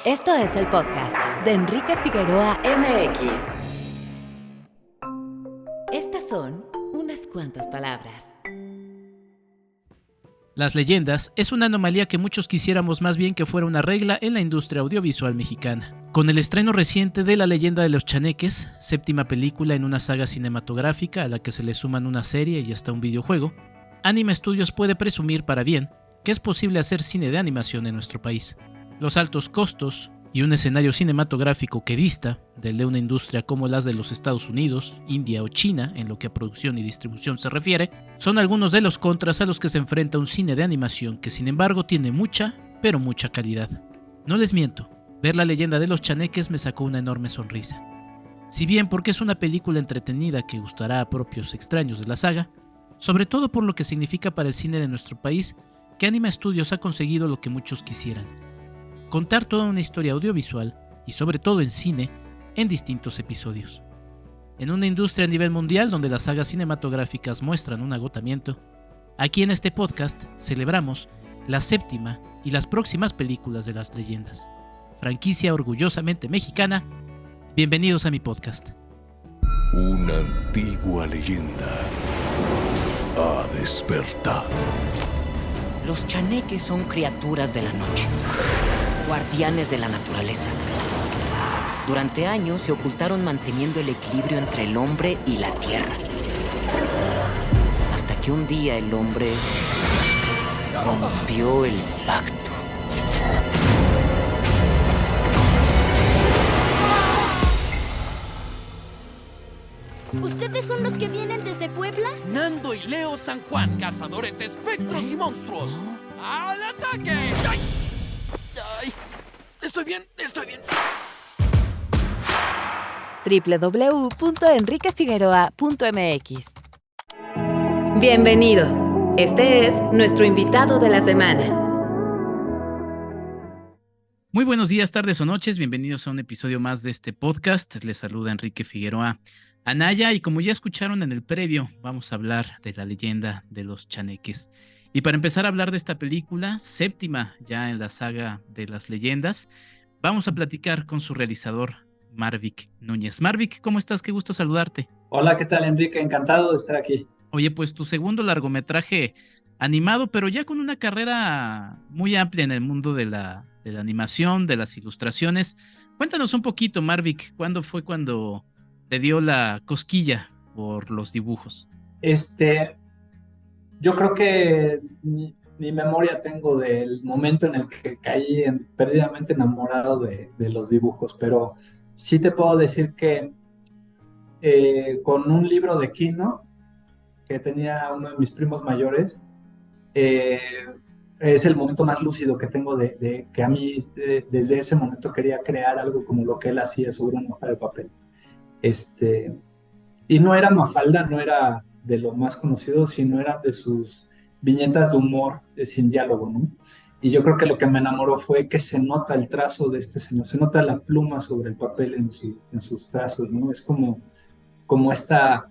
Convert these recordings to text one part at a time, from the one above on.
Esto es el podcast de Enrique Figueroa MX. Estas son unas cuantas palabras. Las leyendas es una anomalía que muchos quisiéramos más bien que fuera una regla en la industria audiovisual mexicana. Con el estreno reciente de La leyenda de los chaneques, séptima película en una saga cinematográfica a la que se le suman una serie y hasta un videojuego, Anima Studios puede presumir para bien que es posible hacer cine de animación en nuestro país. Los altos costos y un escenario cinematográfico que dista del de una industria como las de los Estados Unidos, India o China en lo que a producción y distribución se refiere, son algunos de los contras a los que se enfrenta un cine de animación que sin embargo tiene mucha, pero mucha calidad. No les miento, ver La leyenda de los chaneques me sacó una enorme sonrisa. Si bien porque es una película entretenida que gustará a propios extraños de la saga, sobre todo por lo que significa para el cine de nuestro país, que Anima Studios ha conseguido lo que muchos quisieran: contar toda una historia audiovisual, y sobre todo en cine, en distintos episodios. En una industria a nivel mundial donde las sagas cinematográficas muestran un agotamiento, aquí en este podcast celebramos la séptima y las próximas películas de las leyendas. Franquicia orgullosamente mexicana, bienvenidos a mi podcast. Una antigua leyenda ha despertado. Los chaneques son criaturas de la noche, guardianes de la naturaleza. Durante años se ocultaron manteniendo el equilibrio entre el hombre y la tierra. Hasta que un día el hombre rompió el pacto. ¿Ustedes son los que vienen desde Puebla? Nando y Leo San Juan, cazadores de espectros y monstruos. ¡Al ataque! ¡Ay! ¡Ay! Estoy bien. www.enriquefigueroa.mx. Bienvenido. Este es nuestro invitado de la semana. Muy buenos días, tardes o noches, bienvenidos a un episodio más de este podcast. Les saluda Enrique Figueroa Anaya y como ya escucharon en el previo, vamos a hablar de La leyenda de los chaneques. Y para empezar a hablar de esta película, séptima ya en la saga de las leyendas, vamos a platicar con su realizador, Marvic Núñez. Marvic, ¿cómo estás? Qué gusto saludarte. Hola, ¿qué tal, Enrique? Encantado de estar aquí. Oye, pues tu segundo largometraje animado, pero ya con una carrera muy amplia en el mundo de la animación, de las ilustraciones. Cuéntanos un poquito, Marvic, ¿cuándo fue cuando te dio la cosquilla por los dibujos? Yo creo que mi memoria tengo del momento en el que caí perdidamente enamorado de los dibujos, pero sí te puedo decir que con un libro de Kino que tenía uno de mis primos mayores, es el momento más lúcido que tengo de que a mí desde ese momento quería crear algo como lo que él hacía sobre una hoja de papel. Y no era Mafalda, no era de lo más conocido, sino era de sus viñetas de humor sin diálogo, ¿no? Y yo creo que lo que me enamoró fue que se nota el trazo de este señor, se nota la pluma sobre el papel en sus trazos, ¿no? Es como esta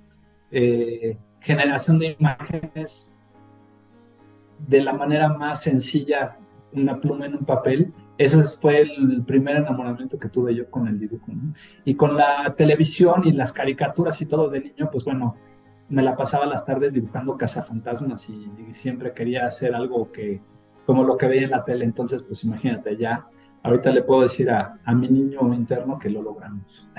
generación de imágenes de la manera más sencilla, una pluma en un papel. Eso fue el primer enamoramiento que tuve yo con el dibujo, ¿no? Y con la televisión y las caricaturas y todo de niño, pues bueno, me la pasaba las tardes dibujando cazafantasmas y siempre quería hacer algo como lo que veía en la tele. Entonces, pues imagínate, ya ahorita le puedo decir a mi niño interno que lo logramos.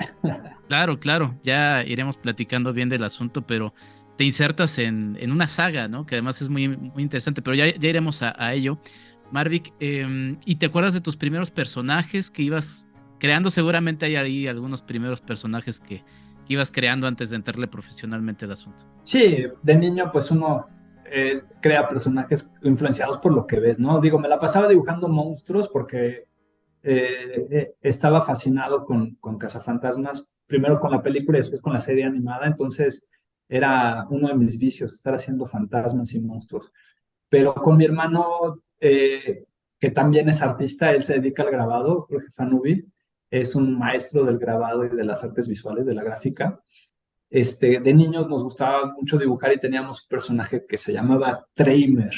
Claro, ya iremos platicando bien del asunto, pero te insertas en una saga, ¿no? Que además es muy, muy interesante, pero ya iremos a ello. Marvic, ¿y te acuerdas de tus primeros personajes que ibas creando? Seguramente hay ahí algunos primeros personajes que ibas creando antes de entrarle profesionalmente al asunto. Sí, de niño pues uno crea personajes influenciados por lo que ves, ¿no? Digo, me la pasaba dibujando monstruos porque estaba fascinado con Cazafantasmas, primero con la película y después con la serie animada. Entonces era uno de mis vicios, estar haciendo fantasmas y monstruos. Pero con mi hermano, que también es artista, él se dedica al grabado, Jorge Fanubi, es un maestro del grabado y de las artes visuales, de la gráfica. De niños nos gustaba mucho dibujar y teníamos un personaje que se llamaba Traimer,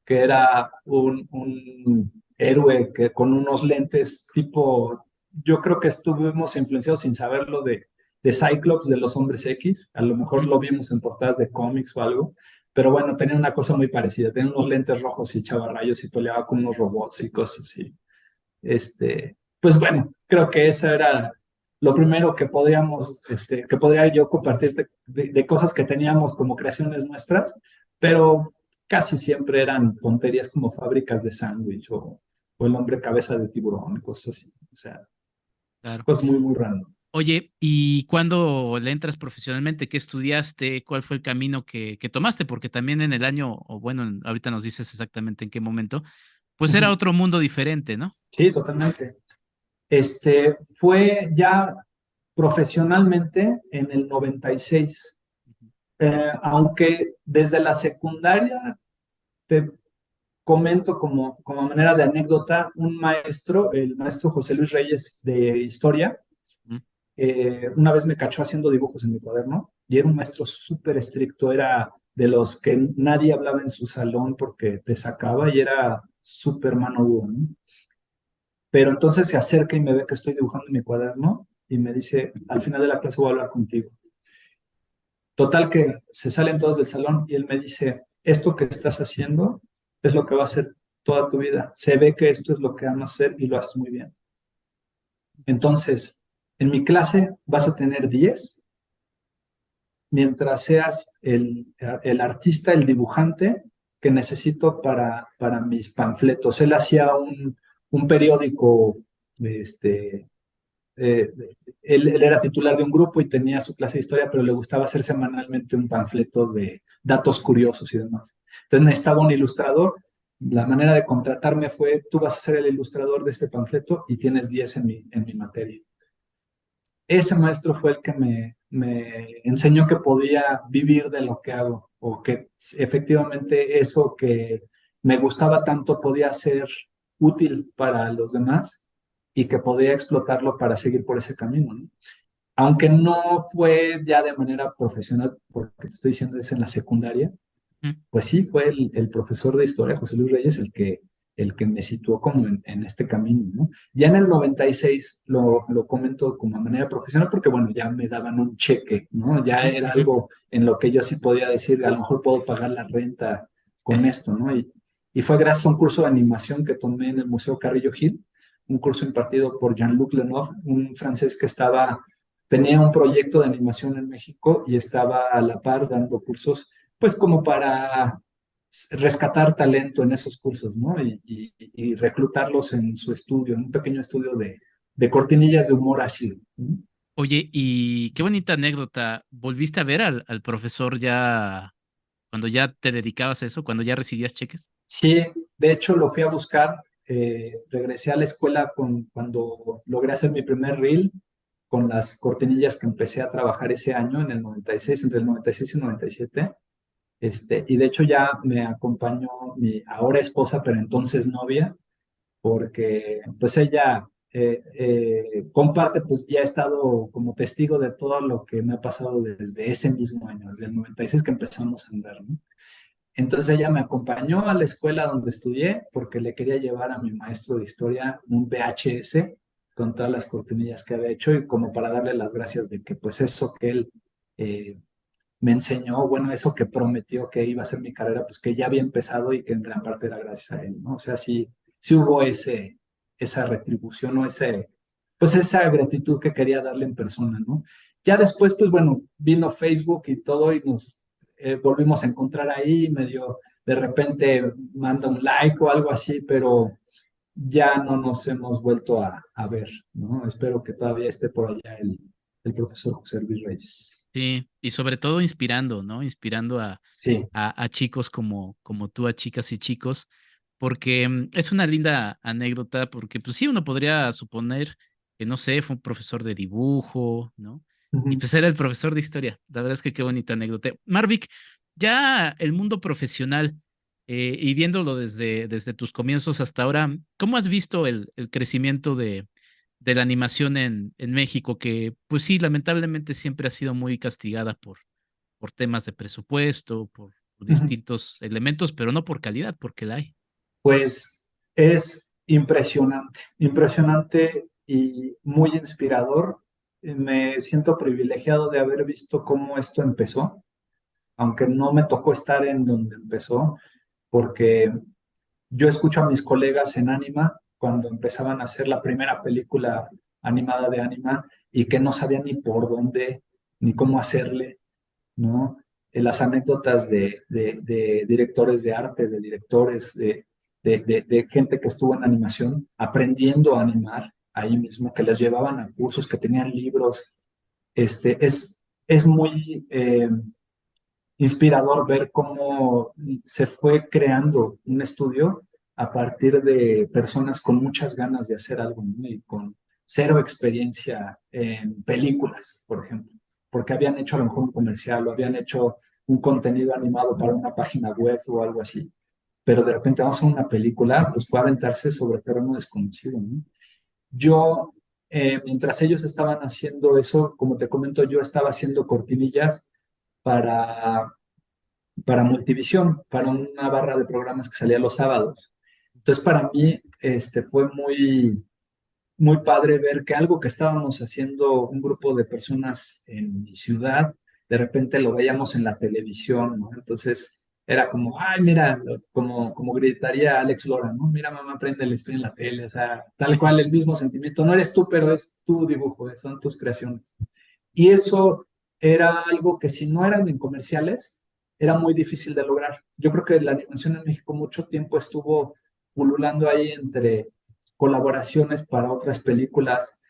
que era un héroe que con unos lentes tipo, yo creo que estuvimos influenciados sin saberlo de Cyclops, de los Hombres X, a lo mejor lo vimos en portadas de cómics o algo, pero bueno, tenía una cosa muy parecida, tenía unos lentes rojos y echaba rayos y peleaba con unos robots y cosas así. Pues bueno, creo que eso era lo primero que podríamos, que podría yo compartir de cosas que teníamos como creaciones nuestras, pero casi siempre eran tonterías como fábricas de sándwich o el hombre cabeza de tiburón, cosas así, o sea, Claro. cosas muy, muy random. Oye, ¿y cuándo le entras profesionalmente? ¿Qué estudiaste? ¿Cuál fue el camino que tomaste? Porque también en el año, o bueno, ahorita nos dices exactamente en qué momento, pues era Ujú. otro mundo diferente, ¿no? Sí, totalmente. Fue ya profesionalmente en el 96. Aunque desde la secundaria, te comento como manera de anécdota, un maestro, el maestro José Luis Reyes de historia, Ujú. una vez me cachó haciendo dibujos en mi cuaderno y era un maestro súper estricto, era de los que nadie hablaba en su salón porque te sacaba y era súper mano dura, ¿no? Pero entonces se acerca y me ve que estoy dibujando en mi cuaderno y me dice, al final de la clase voy a hablar contigo. Total que se salen todos del salón y él me dice, esto que estás haciendo es lo que va a hacer toda tu vida. Se ve que esto es lo que amas hacer y lo haces muy bien. Entonces, en mi clase vas a tener 10 mientras seas el artista, el dibujante que necesito para mis panfletos. Él hacía un periódico, este, eh, él era titular de un grupo y tenía su clase de historia, pero le gustaba hacer semanalmente un panfleto de datos curiosos y demás. Entonces necesitaba un ilustrador. La manera de contratarme fue, tú vas a ser el ilustrador de este panfleto y tienes 10 en mi materia. Ese maestro fue el que me enseñó que podía vivir de lo que hago o que efectivamente eso que me gustaba tanto podía ser útil para los demás y que podía explotarlo para seguir por ese camino, ¿no? Aunque no fue ya de manera profesional, porque te estoy diciendo es en la secundaria, Ujú. pues sí, fue el profesor de historia, José Luis Reyes, el que me situó como en este camino, ¿no? Ya en el 96 lo comento como a manera profesional porque, bueno, ya me daban un cheque, ¿no? Ya Ujú, era ujú. algo en lo que yo sí podía decir, a lo mejor puedo pagar la renta con esto, ¿no? Y fue gracias a un curso de animación que tomé en el Museo Carrillo Gil, un curso impartido por Jean-Luc Lenoir, un francés que tenía un proyecto de animación en México y estaba a la par dando cursos pues como para rescatar talento en esos cursos, ¿no? Y reclutarlos en su estudio, en un pequeño estudio de cortinillas de humor ácido, ¿no? Oye, y qué bonita anécdota. ¿Volviste a ver al profesor ya cuando ya te dedicabas a eso, cuando ya recibías cheques? Sí, de hecho lo fui a buscar, regresé a la escuela cuando logré hacer mi primer reel con las cortinillas que empecé a trabajar ese año, en el 96, entre el 96 y 97. Y de hecho ya me acompañó mi ahora esposa, pero entonces novia, porque pues ella comparte, pues ya ha estado como testigo de todo lo que me ha pasado desde ese mismo año, desde el 96 que empezamos a andar, ¿no? Entonces ella me acompañó a la escuela donde estudié porque le quería llevar a mi maestro de historia un VHS con todas las cortinillas que había hecho y como para darle las gracias de que pues eso que él eh, me enseñó, bueno, eso que prometió que iba a ser mi carrera, pues que ya había empezado y que en gran parte era gracias a él, ¿no? O sea, sí hubo esa retribución o pues esa gratitud que quería darle en persona, ¿no? Ya después, pues bueno, vino Facebook y todo y nos volvimos a encontrar ahí, medio de repente manda un like o algo así, pero ya no nos hemos vuelto a ver, ¿no? Espero que todavía esté por allá el profesor José Luis Reyes. Sí, y sobre todo inspirando, ¿no? Inspirando Sí. a chicos como tú, a chicas y chicos, porque es una linda anécdota, porque pues sí, uno podría suponer que, no sé, fue un profesor de dibujo, ¿no? Y Ujú. pues era el profesor de historia. La verdad es que qué bonita anécdota. Marvick, ya el mundo profesional, y viéndolo desde tus comienzos hasta ahora, ¿cómo has visto el crecimiento de la animación en México? Que pues sí, lamentablemente siempre ha sido muy castigada por temas de presupuesto, por Ujú. distintos elementos, pero no por calidad, porque la hay. Pues es impresionante, impresionante y muy inspirador. Me siento privilegiado de haber visto cómo esto empezó, aunque no me tocó estar en donde empezó, porque yo escucho a mis colegas en Anima cuando empezaban a hacer la primera película animada de Anima y que no sabían ni por dónde ni cómo hacerle, ¿no? Las anécdotas de directores de arte, de directores, de gente que estuvo en animación aprendiendo a animar ahí mismo, que les llevaban a cursos, que tenían libros. Es muy inspirador ver cómo se fue creando un estudio a partir de personas con muchas ganas de hacer algo, ¿no? Y con cero experiencia en películas, por ejemplo, porque habían hecho a lo mejor un comercial o habían hecho un contenido animado para una página web o algo así, pero de repente vamos a una película, pues fue aventarse sobre terreno desconocido, ¿no? Yo, mientras ellos estaban haciendo eso, como te comento, yo estaba haciendo cortinillas para, para Multivisión, para una barra de programas que salía los sábados. Entonces, para mí, fue muy padre ver que algo que estábamos haciendo un grupo de personas en mi ciudad, de repente lo veíamos en la televisión, ¿no? Entonces, era como, ay, mira, como gritaría Alex Lora, ¿no? Mira, mamá, préndele, estoy en la tele, o sea, tal cual el mismo sentimiento. No eres tú, pero es tu dibujo, son tus creaciones. Y eso era algo que si no eran en comerciales, era muy difícil de lograr. Yo creo que la animación en México mucho tiempo estuvo pululando ahí entre colaboraciones para otras películas,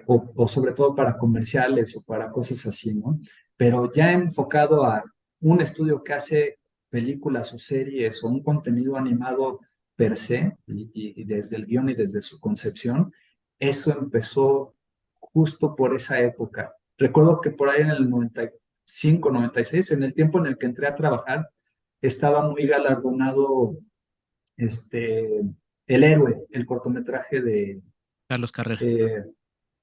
o sobre todo para comerciales o para cosas así, ¿no? Pero ya enfocado a un estudio que hace películas o series o un contenido animado per se, y desde el guión y desde su concepción, eso empezó justo por esa época. Recuerdo que por ahí en el 95, 96, en el tiempo en el que entré a trabajar, estaba muy galardonado este, El Héroe, el cortometraje de... Carlos Carrera.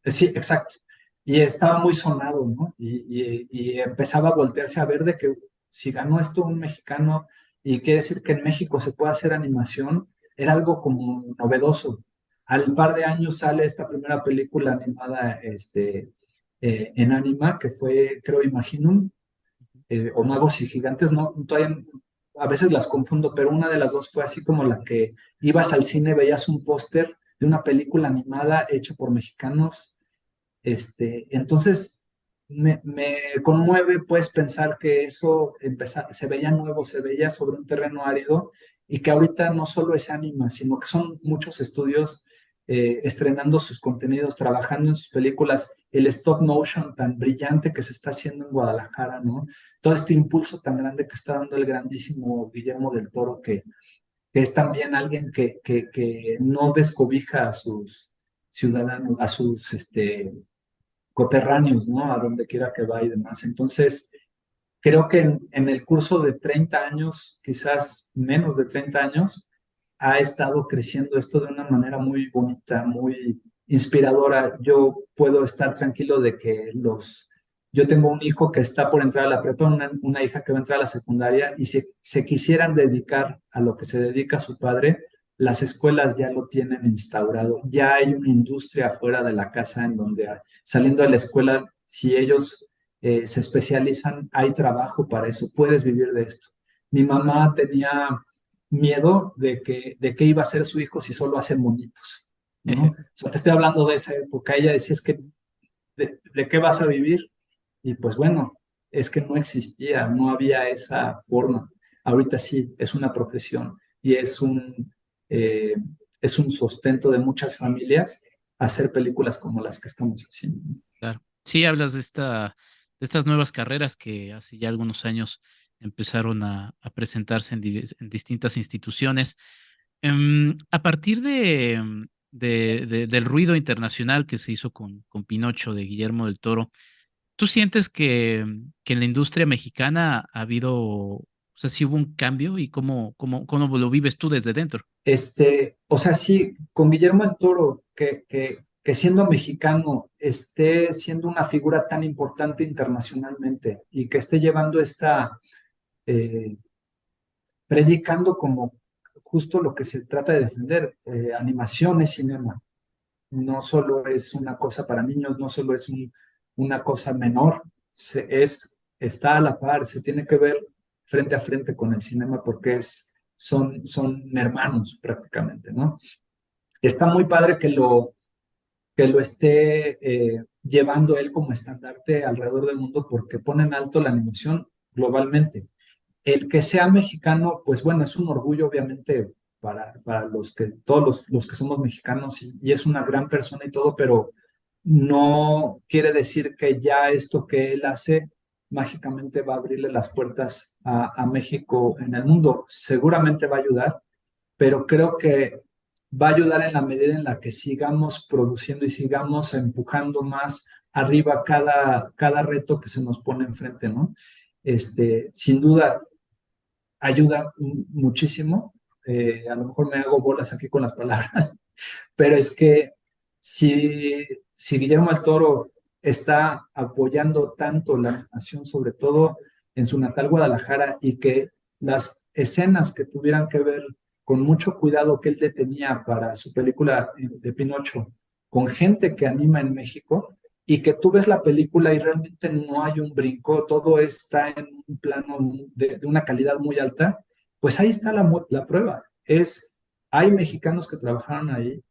Sí, exacto. Y estaba muy sonado, ¿no? Y empezaba a voltearse a ver de que si ganó esto un mexicano y quiere decir que en México se puede hacer animación, era algo como novedoso. Al par de años sale esta primera película animada en Anima, que fue, creo, Imaginum, o Magos y Gigantes, no, todavía a veces las confundo, pero una de las dos fue así como la que ibas al cine, veías un póster de una película animada hecha por mexicanos. Entonces me conmueve pues pensar que eso se veía nuevo, se veía sobre un terreno árido y que ahorita no solo es Anima, sino que son muchos estudios estrenando sus contenidos, trabajando en sus películas, el stop motion tan brillante que se está haciendo en Guadalajara, ¿no? Todo este impulso tan grande que está dando el grandísimo Guillermo del Toro, que es también alguien que no descobija a sus ciudadanos, a sus coterráneos, ¿no? A donde quiera que va y demás. Entonces, creo que en el curso de 30 años, quizás menos de 30 años, ha estado creciendo esto de una manera muy bonita, muy inspiradora. Yo puedo estar tranquilo de que yo tengo un hijo que está por entrar a la prepa, una hija que va a entrar a la secundaria, y si se quisieran dedicar a lo que se dedica su padre, las escuelas ya lo tienen instaurado. Ya hay una industria fuera de la casa en donde saliendo de la escuela, si ellos se especializan, hay trabajo para eso, puedes vivir de esto. Mi mamá tenía miedo de qué iba a hacer su hijo si solo hace monitos, ¿no? O sea, te estoy hablando de esa época. Ella decía, es que, ¿de qué vas a vivir? Y pues bueno, es que no existía, no había esa forma. Ahorita sí, es una profesión y eh, es un sustento de muchas familias hacer películas como las que estamos haciendo. Claro. Sí, hablas de estas nuevas carreras que hace ya algunos años empezaron a presentarse en distintas instituciones. A partir del ruido internacional que se hizo con Pinocho de Guillermo del Toro, ¿tú sientes que en la industria mexicana ha habido, o sea, sí hubo un cambio y cómo lo vives tú desde dentro? O sea, sí, con Guillermo del Toro, que siendo mexicano esté siendo una figura tan importante internacionalmente y que esté llevando predicando como justo lo que se trata de defender. Animación es cinema, no solo es una cosa para niños, no solo es una cosa menor, está a la par, se tiene que ver frente a frente con el cinema porque son hermanos prácticamente, ¿no? Está muy padre que lo esté llevando él como estandarte alrededor del mundo porque pone en alto la animación globalmente. El que sea mexicano, pues bueno, es un orgullo obviamente para todos los que somos mexicanos y es una gran persona y todo, pero no quiere decir que ya esto que él hace mágicamente va a abrirle las puertas a México en el mundo. Seguramente va a ayudar, pero creo que va a ayudar en la medida en la que sigamos produciendo y sigamos empujando más arriba cada reto que se nos pone enfrente, ¿no? Sin duda, ayuda muchísimo. A lo mejor me hago bolas aquí con las palabras, pero es que si Guillermo del Toro está apoyando tanto la animación, sobre todo en su natal Guadalajara, y que las escenas que tuvieran que ver con mucho cuidado que él tenía para su película de Pinocho, con gente que anima en México, y que tú ves la película y realmente no hay un brinco, todo está en un plano de una calidad muy alta, pues ahí está la prueba. Hay mexicanos que trabajaron ahí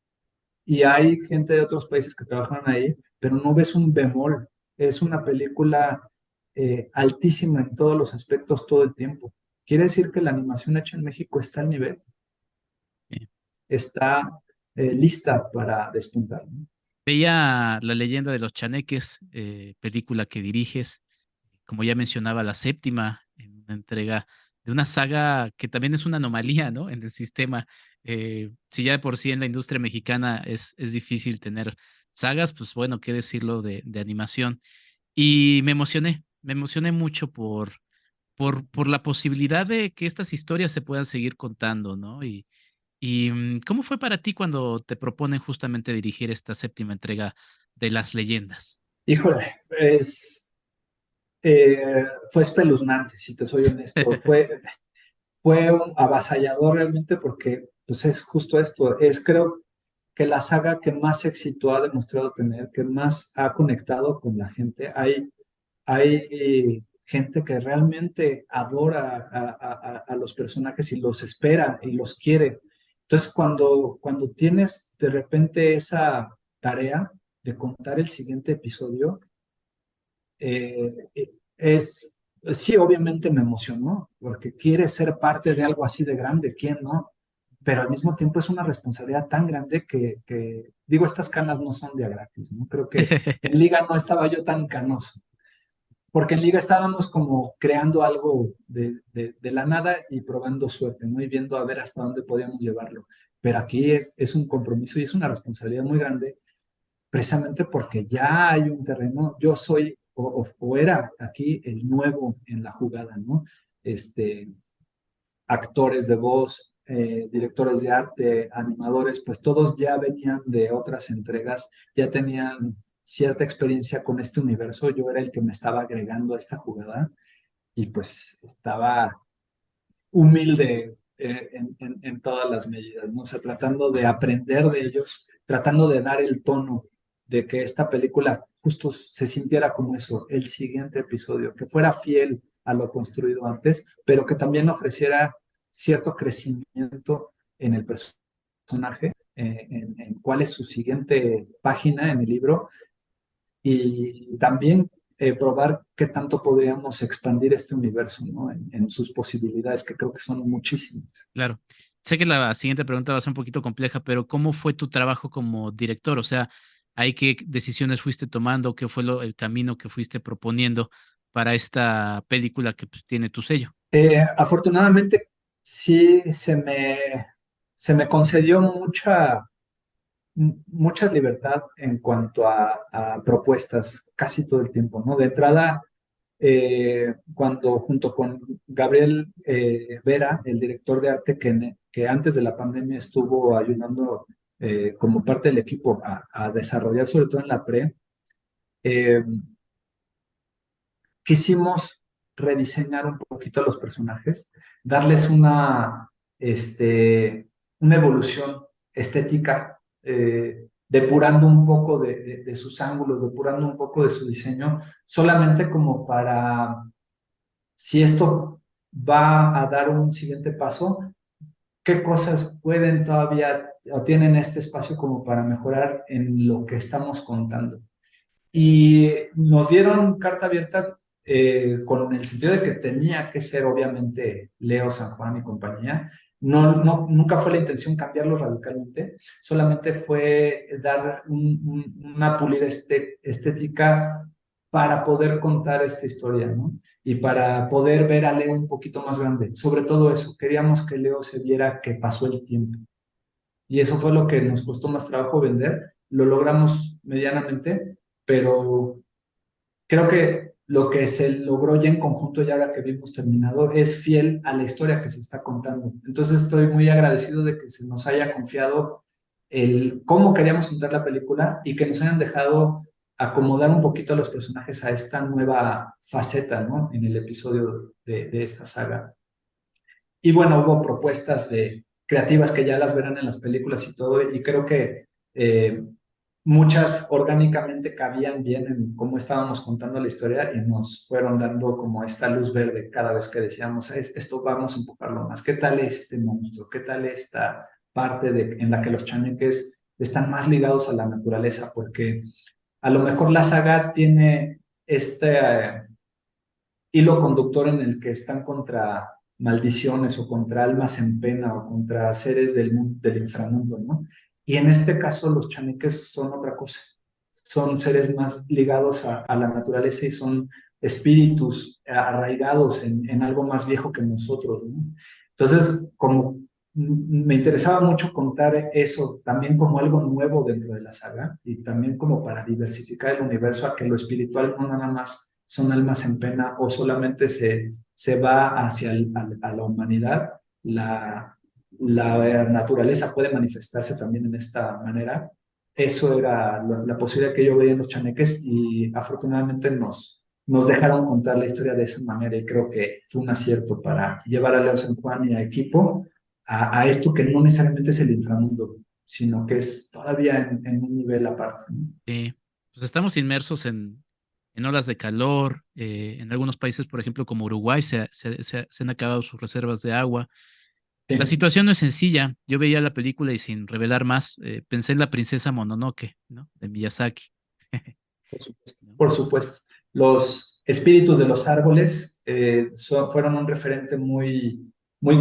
y hay gente de otros países que trabajaron ahí, pero no ves un bemol. Es una película altísima en todos los aspectos todo el tiempo. Quiere decir que la animación hecha en México está al nivel, Sí. está lista para despuntar, ¿no? Veía La leyenda de los chaneques, película que diriges, como ya mencionaba, la séptima en una entrega de una saga que también es una anomalía, ¿no? En el sistema. Si ya de por sí en la industria mexicana es difícil tener sagas, pues bueno, qué decirlo de animación. Y me emocioné mucho por la posibilidad de que estas historias se puedan seguir contando, ¿no? ¿Cómo fue para ti cuando te proponen justamente dirigir esta séptima entrega de Las Leyendas? Híjole, fue espeluznante, si te soy honesto. Fue un avasallador realmente porque pues es justo esto. Creo que la saga que más éxito ha demostrado tener, que más ha conectado con la gente. Hay gente que realmente adora a los personajes y los espera y los quiere. Entonces, cuando tienes de repente esa tarea de contar el siguiente episodio, sí, obviamente me emocionó, porque quiere ser parte de algo así de grande, ¿quién no? Pero al mismo tiempo es una responsabilidad tan grande digo, estas canas no son de a gratis, ¿no? Creo que en Liga no estaba yo tan canoso, porque en Liga estábamos como creando algo de la nada y probando suerte, ¿no? Y viendo a ver hasta dónde podíamos llevarlo. Pero aquí es un compromiso y es una responsabilidad muy grande precisamente porque ya hay un terreno, yo soy o era aquí el nuevo en la jugada, ¿no? Actores de voz, directores de arte, animadores, pues todos ya venían de otras entregas, ya tenían cierta experiencia con este universo, yo era el que me estaba agregando a esta jugada y pues estaba humilde en todas las medidas, ¿no? O sea, tratando de aprender de ellos, tratando de dar el tono de que esta película justo se sintiera como eso, el siguiente episodio, que fuera fiel a lo construido antes, pero que también ofreciera cierto crecimiento en el personaje, en cuál es su siguiente página en el libro y también probar qué tanto podríamos expandir este universo, ¿no? En sus posibilidades, que creo que son muchísimas. Claro. Sé que la siguiente pregunta va a ser un poquito compleja, pero ¿cómo fue tu trabajo como director? O sea, ¿ahí qué decisiones fuiste tomando? ¿Qué fue el camino que fuiste proponiendo para esta película que pues, tiene tu sello? Afortunadamente, sí se me concedió mucha libertad en cuanto a propuestas casi todo el tiempo, ¿no? De entrada, cuando junto con Gabriel Vera, el director de arte que antes de la pandemia estuvo ayudando como parte del equipo a desarrollar, sobre todo en la pre, eh, quisimos rediseñar un poquito a los personajes, darles una una evolución estética, depurando un poco de sus ángulos, depurando un poco de su diseño, solamente como para, si esto va a dar un siguiente paso, qué cosas pueden todavía o tienen este espacio como para mejorar en lo que estamos contando. Y nos dieron carta abierta con el sentido de que tenía que ser obviamente Leo, San Juan y compañía. Nunca fue la intención cambiarlo radicalmente, solamente fue dar una pulida estética para poder contar esta historia, ¿no? Y para poder ver a Leo un poquito más grande. Sobre todo eso, queríamos que Leo se viera que pasó el tiempo. Y eso fue lo que nos costó más trabajo vender. Lo logramos medianamente, pero creo que lo que se logró ya en conjunto, ya ahora que vimos terminado, es fiel a la historia que se está contando. Entonces estoy muy agradecido de que se nos haya confiado el cómo queríamos contar la película y que nos hayan dejado acomodar un poquito a los personajes a esta nueva faceta, ¿no? En el episodio de esta saga. Y bueno, hubo propuestas creativas que ya las verán en las películas y todo, y creo que muchas orgánicamente cabían bien en cómo estábamos contando la historia y nos fueron dando como esta luz verde cada vez que decíamos, esto vamos a empujarlo más. ¿Qué tal este monstruo? ¿Qué tal esta parte en la que los chaneques están más ligados a la naturaleza? Porque a lo mejor la saga tiene este hilo conductor en el que están contra maldiciones o contra almas en pena o contra seres del inframundo, ¿no? Y en este caso los chaneques son otra cosa, son seres más ligados a la naturaleza y son espíritus arraigados en algo más viejo que nosotros, ¿no? Entonces, como me interesaba mucho contar eso también como algo nuevo dentro de la saga y también como para diversificar el universo a que lo espiritual no nada más son almas en pena o solamente se va hacia a la humanidad. La naturaleza puede manifestarse también en esta manera. Eso era la posibilidad que yo veía en los chaneques y afortunadamente nos dejaron contar la historia de esa manera y creo que fue un acierto para llevar a Leo San Juan y a equipo a esto que no necesariamente es el inframundo, sino que es todavía en un nivel aparte, ¿no? Pues estamos inmersos en olas de calor. En algunos países, por ejemplo, como Uruguay, se han acabado sus reservas de agua. La Sí, situación no es sencilla. Yo veía la película y sin revelar más, pensé en la princesa Mononoke, ¿no? De Miyazaki. por supuesto. ¿No? Por supuesto. Los espíritus de los árboles fueron un referente muy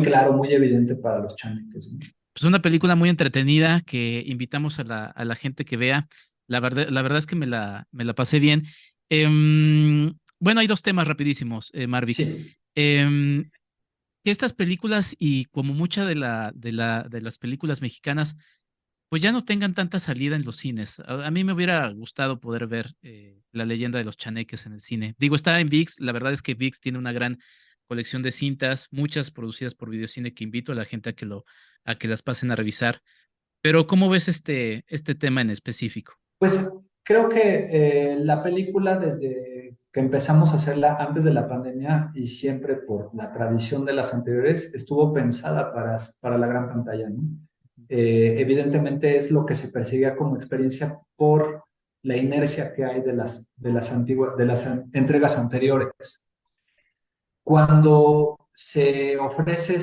claro, muy evidente para los chaneques, ¿no? Pues una película muy entretenida que invitamos a la gente que vea. La verdad es que me la pasé bien. Bueno, hay dos temas rapidísimos, Marvick. Sí, Em, que estas películas y como muchas de las películas mexicanas, pues ya no tengan tanta salida en los cines. A mí me hubiera gustado poder ver La leyenda de los chaneques en el cine. Digo, está en ViX. La verdad es que ViX tiene una gran colección de cintas, muchas producidas por Videocine, que invito a la gente a que las pasen a revisar. Pero ¿cómo ves este tema en específico? pues creo que la película desde que empezamos a hacerla antes de la pandemia y siempre por la tradición de las anteriores, estuvo pensada para la gran pantalla, ¿no? Evidentemente es lo que se perseguía como experiencia por la inercia que hay de las entregas anteriores. Cuando se ofrece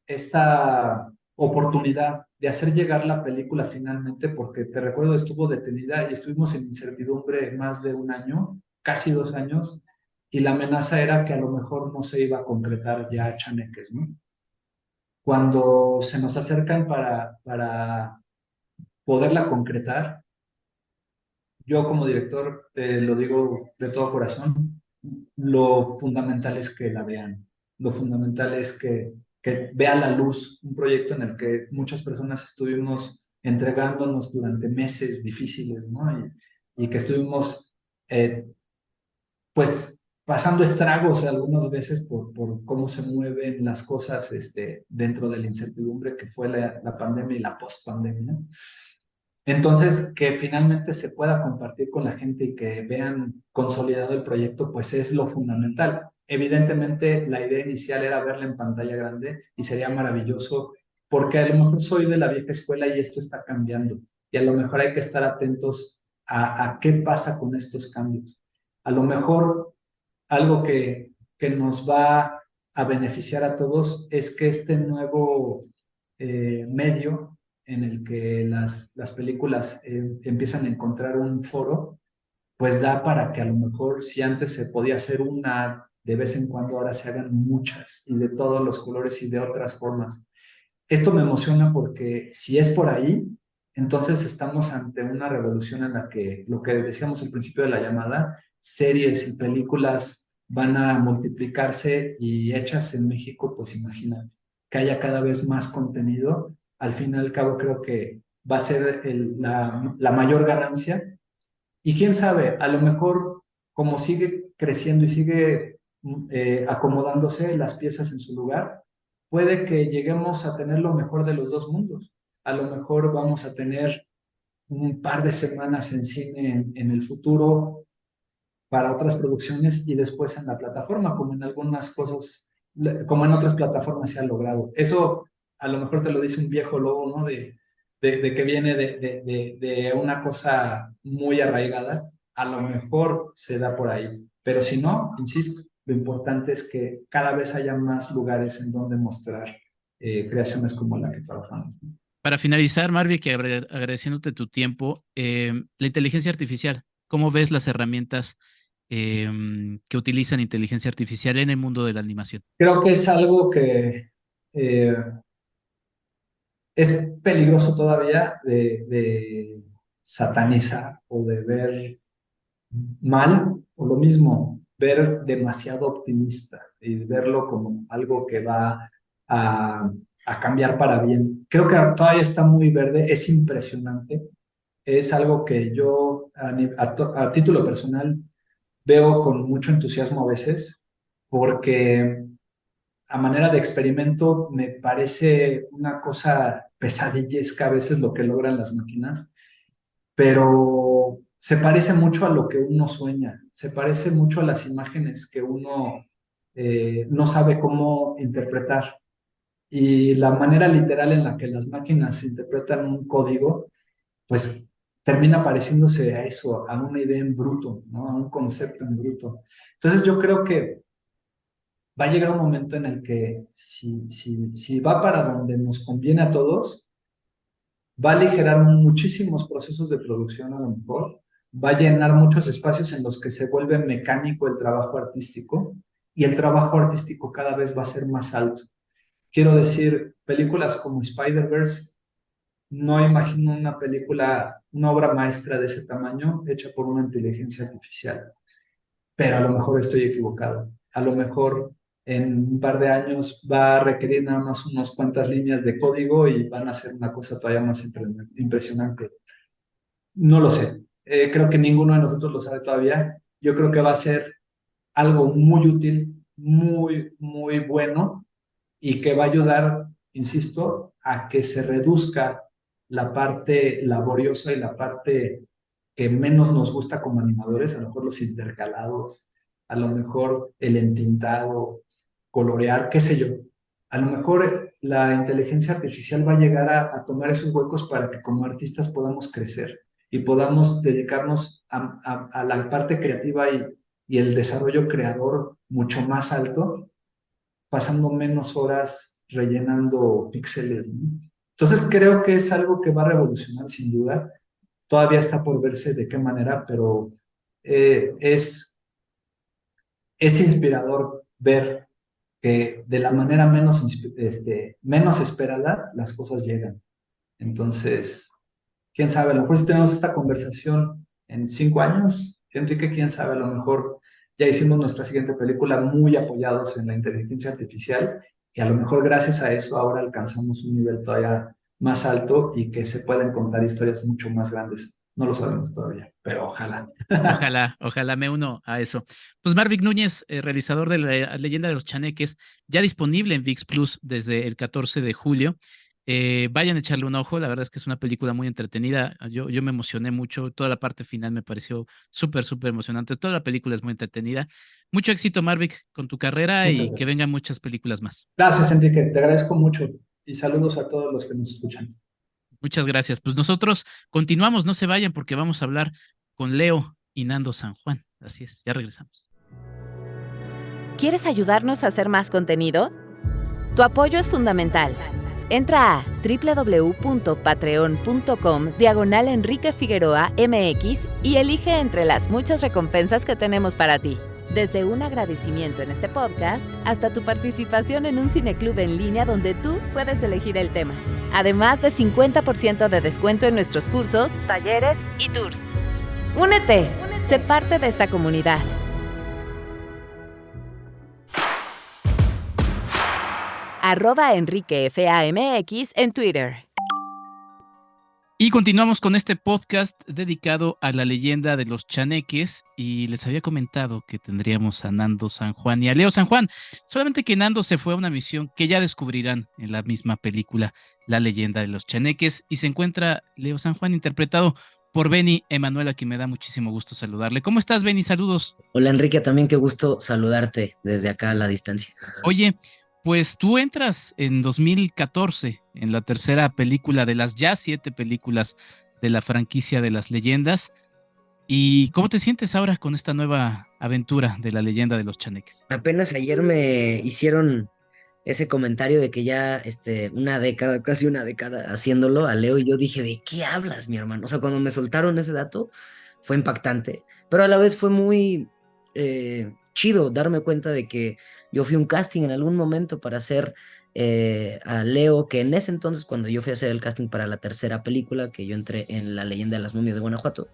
esta oportunidad de hacer llegar la película finalmente, porque te recuerdo, estuvo detenida y estuvimos en incertidumbre más de un año, casi 2 años, y la amenaza era que a lo mejor no se iba a concretar ya Chaneques, ¿no? Cuando se nos acercan para poderla concretar, yo como director, te lo digo de todo corazón, lo fundamental es que la vean. Lo fundamental es que vea la luz un proyecto en el que muchas personas estuvimos entregándonos durante meses difíciles, ¿no? Y que estuvimos, pues, pasando estragos algunas veces por cómo se mueven las cosas dentro de la incertidumbre que fue la pandemia y la post-pandemia. Entonces, que finalmente se pueda compartir con la gente y que vean consolidado el proyecto, pues es lo fundamental. Evidentemente, la idea inicial era verla en pantalla grande y sería maravilloso, porque a lo mejor soy de la vieja escuela y esto está cambiando. Y a lo mejor hay que estar atentos a qué pasa con estos cambios. A lo mejor algo que nos va a beneficiar a todos es que este nuevo medio en el que las películas empiezan a encontrar un foro, pues da para que a lo mejor si antes se podía hacer una de vez en cuando, ahora se hagan muchas y de todos los colores y de otras formas. Esto me emociona porque si es por ahí, entonces estamos ante una revolución en la que, lo que decíamos al principio de la llamada, series y películas van a multiplicarse y hechas en México, pues imagínate, que haya cada vez más contenido. Al fin y al cabo creo que va a ser la mayor ganancia y quién sabe, a lo mejor como sigue creciendo y sigue acomodándose las piezas en su lugar, puede que lleguemos a tener lo mejor de los dos mundos. A lo mejor vamos a tener un par de semanas en cine en el futuro para otras producciones y después en la plataforma, como en algunas cosas, como en otras plataformas se ha logrado. Eso a lo mejor te lo dice un viejo lobo, ¿no? De que viene de una cosa muy arraigada, a lo mejor se da por ahí. Pero si no, insisto, lo importante es que cada vez haya más lugares en donde mostrar creaciones como la que trabajamos, ¿no? Para finalizar, Marvick, agradeciéndote tu tiempo, la inteligencia artificial, ¿cómo ves las herramientas que utilizan inteligencia artificial en el mundo de la animación? Creo que es algo que eh, es peligroso todavía de satanizar o de ver mal, o lo mismo, ver demasiado optimista y verlo como algo que va a cambiar para bien. Creo que todavía está muy verde, es impresionante, es algo que yo a título personal veo con mucho entusiasmo a veces, porque a manera de experimento me parece una cosa pesadillesca a veces lo que logran las máquinas, pero se parece mucho a lo que uno sueña, se parece mucho a las imágenes que uno no sabe cómo interpretar. Y la manera literal en la que las máquinas interpretan un código, pues termina pareciéndose a eso, a una idea en bruto, ¿no? A un concepto en bruto. Entonces yo creo que va a llegar un momento en el que si va para donde nos conviene a todos, va a aligerar muchísimos procesos de producción a lo mejor, va a llenar muchos espacios en los que se vuelve mecánico el trabajo artístico y el trabajo artístico cada vez va a ser más alto. Quiero decir, películas como Spider-Verse, no imagino una película, una obra maestra de ese tamaño hecha por una inteligencia artificial, pero a lo mejor estoy equivocado. A lo mejor en un par de años va a requerir nada más unas cuantas líneas de código y van a hacer una cosa todavía más impresionante. No lo sé. Creo que ninguno de nosotros lo sabe todavía. Yo creo que va a ser algo muy útil, muy, muy bueno y que va a ayudar, insisto, a que se reduzca la parte laboriosa y la parte que menos nos gusta como animadores, a lo mejor los intercalados, a lo mejor el entintado, colorear, qué sé yo. A lo mejor la inteligencia artificial va a llegar a tomar esos huecos para que como artistas podamos crecer y podamos dedicarnos a la parte creativa y el desarrollo creador mucho más alto, pasando menos horas rellenando píxeles, ¿no? Entonces creo que es algo que va a revolucionar sin duda. Todavía está por verse de qué manera, pero eh, es, es inspirador ver que de la manera menos esperada las cosas llegan. Entonces, quién sabe, a lo mejor si tenemos esta conversación en 5 años, Enrique, quién sabe, a lo mejor ya hicimos nuestra siguiente película muy apoyados en la inteligencia artificial y a lo mejor gracias a eso ahora alcanzamos un nivel todavía más alto y que se pueden contar historias mucho más grandes. No lo sabemos todavía, pero ojalá. Ojalá, ojalá me uno a eso. Pues Marvick Núñez, realizador de La Leyenda de los Chaneques, ya disponible en ViX Plus desde el 14 de julio. Vayan a echarle un ojo, la verdad es que es una película muy entretenida. Yo me emocioné mucho, toda la parte final me pareció súper, súper emocionante. Toda la película es muy entretenida. Mucho éxito, Marvick, con tu carrera Muchas y que gracias. vengan muchas películas más. Gracias, Enrique. Te agradezco mucho y saludos a todos los que nos escuchan. Muchas gracias. Pues nosotros continuamos, no se vayan porque vamos a hablar con Leo y Nando San Juan. Así es, ya regresamos. ¿Quieres ayudarnos a hacer más contenido? Tu apoyo es fundamental. Entra a www.patreon.com/Enrique Figueroa MX y elige entre las muchas recompensas que tenemos para ti. Desde un agradecimiento en este podcast hasta tu participación en un cineclub en línea donde tú puedes elegir el tema. Además de 50% de descuento en nuestros cursos, talleres y tours. ¡Únete! Sé parte de esta comunidad. @EnriqueFAMX en Twitter. Y continuamos con este podcast dedicado a la leyenda de los chaneques y les había comentado que tendríamos a Nando San Juan y a Leo San Juan, solamente que Nando se fue a una misión que ya descubrirán en la misma película, La leyenda de los chaneques, y se encuentra Leo San Juan interpretado por Benny Emanuel, a quien me da muchísimo gusto saludarle. ¿Cómo estás, Benny? Saludos. Hola Enrique, también qué gusto saludarte desde acá a la distancia. Oye, pues tú entras en 2014 en la tercera película de las ya 7 películas de la franquicia de las leyendas. ¿Y cómo te sientes ahora con esta nueva aventura de la leyenda de los chaneques? Apenas ayer me hicieron ese comentario de que ya una década, casi una década haciéndolo a Leo y yo dije, ¿de qué hablas, mi hermano? O sea, cuando me soltaron ese dato fue impactante, pero a la vez fue muy chido darme cuenta de que yo fui a un casting en algún momento para hacer a Leo, que en ese entonces cuando yo fui a hacer el casting para la tercera película, que yo entré en La leyenda de las momias de Guanajuato,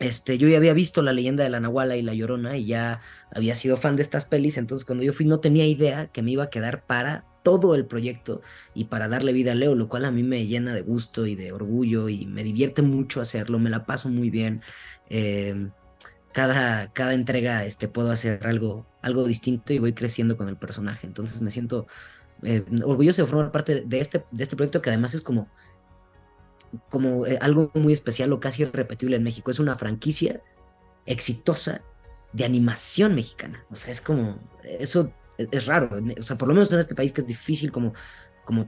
yo ya había visto La leyenda de la Nahuala y La Llorona y ya había sido fan de estas pelis, entonces cuando yo fui no tenía idea que me iba a quedar para todo el proyecto y para darle vida a Leo, lo cual a mí me llena de gusto y de orgullo y me divierte mucho hacerlo, me la paso muy bien. Cada entrega puedo hacer algo distinto y voy creciendo con el personaje, entonces me siento orgulloso de formar parte de este proyecto que además es como algo muy especial o casi irrepetible en México. Es una franquicia exitosa de animación mexicana. O sea, es como, eso es raro. O sea, por lo menos en este país que es difícil como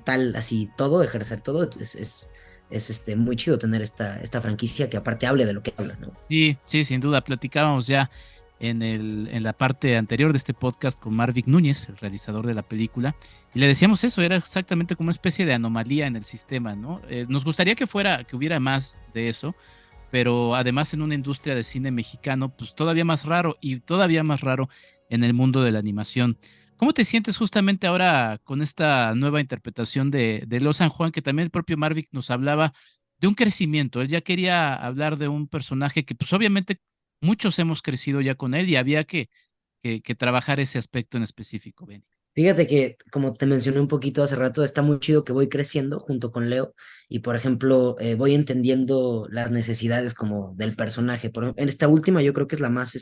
tal, así todo, ejercer todo, es muy chido tener esta franquicia que aparte hable de lo que habla, ¿no? Sí, sí, sin duda. Platicábamos ya en la parte anterior de este podcast con Marvick Núñez, el realizador de la película, y le decíamos eso, era exactamente como una especie de anomalía en el sistema, ¿no? Nos gustaría que hubiera más de eso, pero además en una industria de cine mexicano, pues todavía más raro y todavía más raro en el mundo de la animación. ¿Cómo te sientes justamente ahora con esta nueva interpretación de Leo San Juan, que también el propio Marvick nos hablaba de un crecimiento? Él ya quería hablar de un personaje que pues obviamente muchos hemos crecido ya con él y había que trabajar ese aspecto en específico, Benny. Fíjate que, como te mencioné un poquito hace rato, está muy chido que voy creciendo junto con Leo y, por ejemplo, voy entendiendo las necesidades como del personaje. En esta última yo creo que es la más,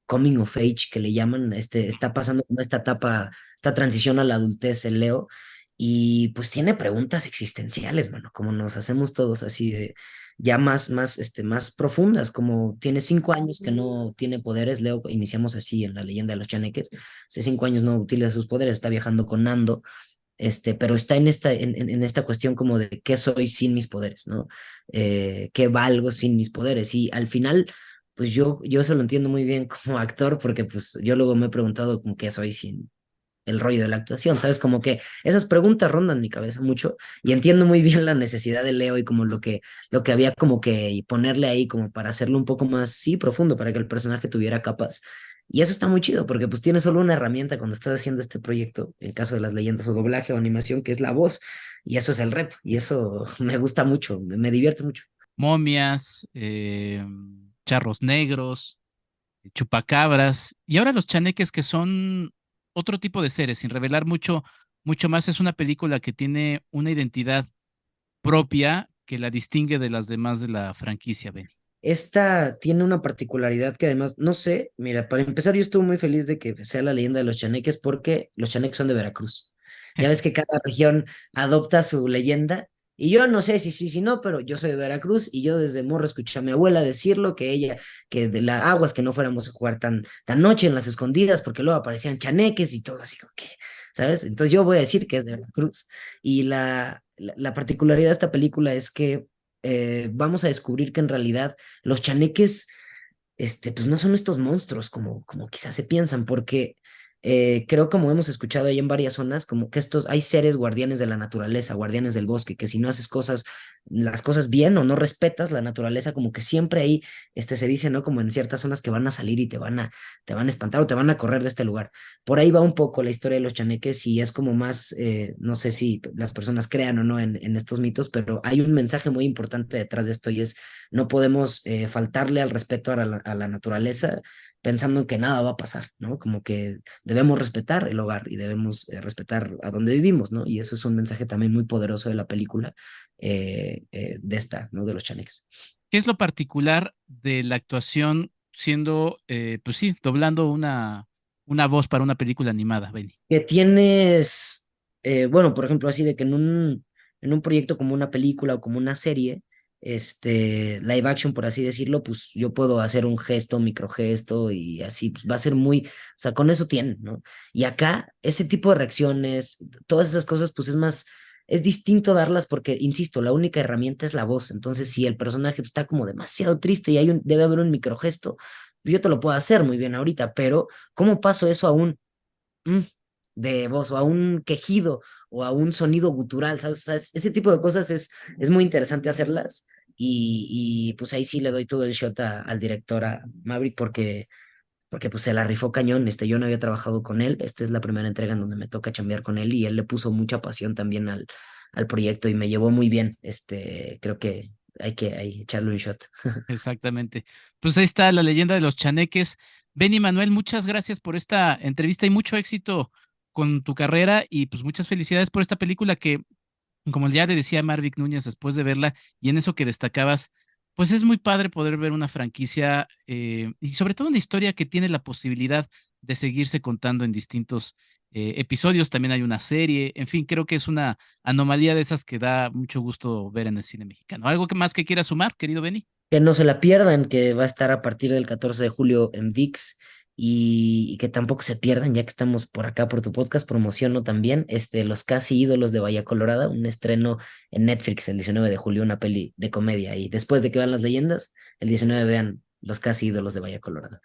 coming of age que le llaman, está pasando como esta etapa, esta transición a la adultez el Leo y pues tiene preguntas existenciales, mano, como nos hacemos todos así de ya más profundas, como tiene 5 años que no tiene poderes, Leo, iniciamos así en La leyenda de los chaneques, hace 5 años no utiliza sus poderes, está viajando con Nando, pero está en esta cuestión como de qué soy sin mis poderes, ¿no? ¿Qué valgo sin mis poderes? Y al final pues yo eso lo entiendo muy bien como actor, porque pues yo luego me he preguntado como qué soy sin el rollo de la actuación, ¿sabes? Como que esas preguntas rondan mi cabeza mucho y entiendo muy bien la necesidad de Leo y como lo que había como que ponerle ahí como para hacerlo un poco más, sí, profundo, para que el personaje tuviera capas. Y eso está muy chido, porque pues tienes solo una herramienta cuando estás haciendo este proyecto, en caso de las leyendas o doblaje o animación, que es la voz, y eso es el reto, y eso me gusta mucho, me divierte mucho. Momias, charros negros, chupacabras, y ahora los chaneques que son otro tipo de seres, sin revelar mucho, mucho más. Es una película que tiene una identidad propia que la distingue de las demás de la franquicia, Benny. Esta tiene una particularidad que además, no sé, mira, para empezar yo estuve muy feliz de que sea La leyenda de los chaneques porque los chaneques son de Veracruz. Ya ves que cada región adopta su leyenda. Y yo no sé si sí, si no, pero yo soy de Veracruz y yo desde morro escuché a mi abuela decirlo, que ella, que de las aguas que no fuéramos a jugar tan noche en las escondidas, porque luego aparecían chaneques y todo así como que, ¿sabes? Entonces yo voy a decir que es de Veracruz. Y la particularidad de esta película es que vamos a descubrir que en realidad los chaneques, pues no son estos monstruos como quizás se piensan, porque creo, como hemos escuchado ahí en varias zonas, como que hay seres guardianes de la naturaleza, guardianes del bosque, que si no haces las cosas bien o no respetas la naturaleza, como que siempre ahí se dice, ¿no? Como en ciertas zonas que van a salir y te van a espantar o te van a correr de este lugar. Por ahí va un poco la historia de los chaneques y es como más, no sé si las personas crean o no en estos mitos, pero hay un mensaje muy importante detrás de esto y es: no podemos faltarle al respeto a la naturaleza pensando en que nada va a pasar, ¿no? Como que debemos respetar el hogar y debemos respetar a donde vivimos, ¿no? Y eso es un mensaje también muy poderoso de la película, ¿no? De los chaneques. ¿Qué es lo particular de la actuación siendo, pues sí, doblando una voz para una película animada, Benny? Que tienes, bueno, por ejemplo, así de que en un proyecto como una película o como una serie, live action, por así decirlo, pues yo puedo hacer un gesto, microgesto y así, pues va a ser muy, o sea, con eso tienen, ¿no? Y acá, ese tipo de reacciones, todas esas cosas, pues es distinto darlas porque, insisto, la única herramienta es la voz. Entonces, si el personaje está como demasiado triste y debe haber un microgesto, yo te lo puedo hacer muy bien ahorita, pero ¿cómo paso eso a un mm, de voz o a un quejido o a un sonido gutural? ¿Sabes? O sea, ese tipo de cosas es muy interesante hacerlas y pues ahí sí le doy todo el shot al director, a Maverick, porque pues se la rifó cañón. Yo no había trabajado con él, esta es la primera entrega en donde me toca chambear con él y él le puso mucha pasión también al proyecto y me llevó muy bien. Creo que hay que echarle un shot. Exactamente. Pues ahí está la leyenda de los chaneques. Benny Manuel, muchas gracias por esta entrevista y mucho éxito con tu carrera y pues muchas felicidades por esta película que, como ya le decía Marvick Núñez después de verla y en eso que destacabas, pues es muy padre poder ver una franquicia y sobre todo una historia que tiene la posibilidad de seguirse contando en distintos episodios. También hay una serie, en fin, creo que es una anomalía de esas que da mucho gusto ver en el cine mexicano. ¿Algo que más que quieras sumar, querido Benny? Que no se la pierdan, que va a estar a partir del 14 de julio en VIX y que tampoco se pierdan, ya que estamos por acá por tu podcast, promociono también Los Casi Ídolos de Bahía Colorada, un estreno en Netflix el 19 de julio, una peli de comedia. Y después de que vean las leyendas, el 19 vean Los Casi Ídolos de Bahía Colorada.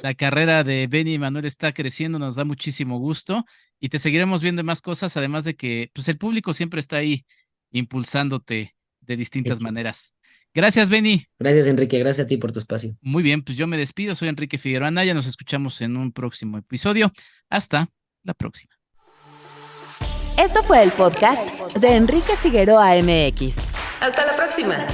La carrera de Benny Manuel está creciendo, nos da muchísimo gusto y te seguiremos viendo en más cosas, además de que pues el público siempre está ahí impulsándote de Qué distintas chido. maneras. Gracias, Benny. Gracias, Enrique, gracias a ti por tu espacio. Muy bien, pues yo me despido, soy Enrique Figueroa Anaya, nos escuchamos en un próximo episodio. Hasta la próxima. Esto fue el podcast de Enrique Figueroa MX. Hasta la próxima.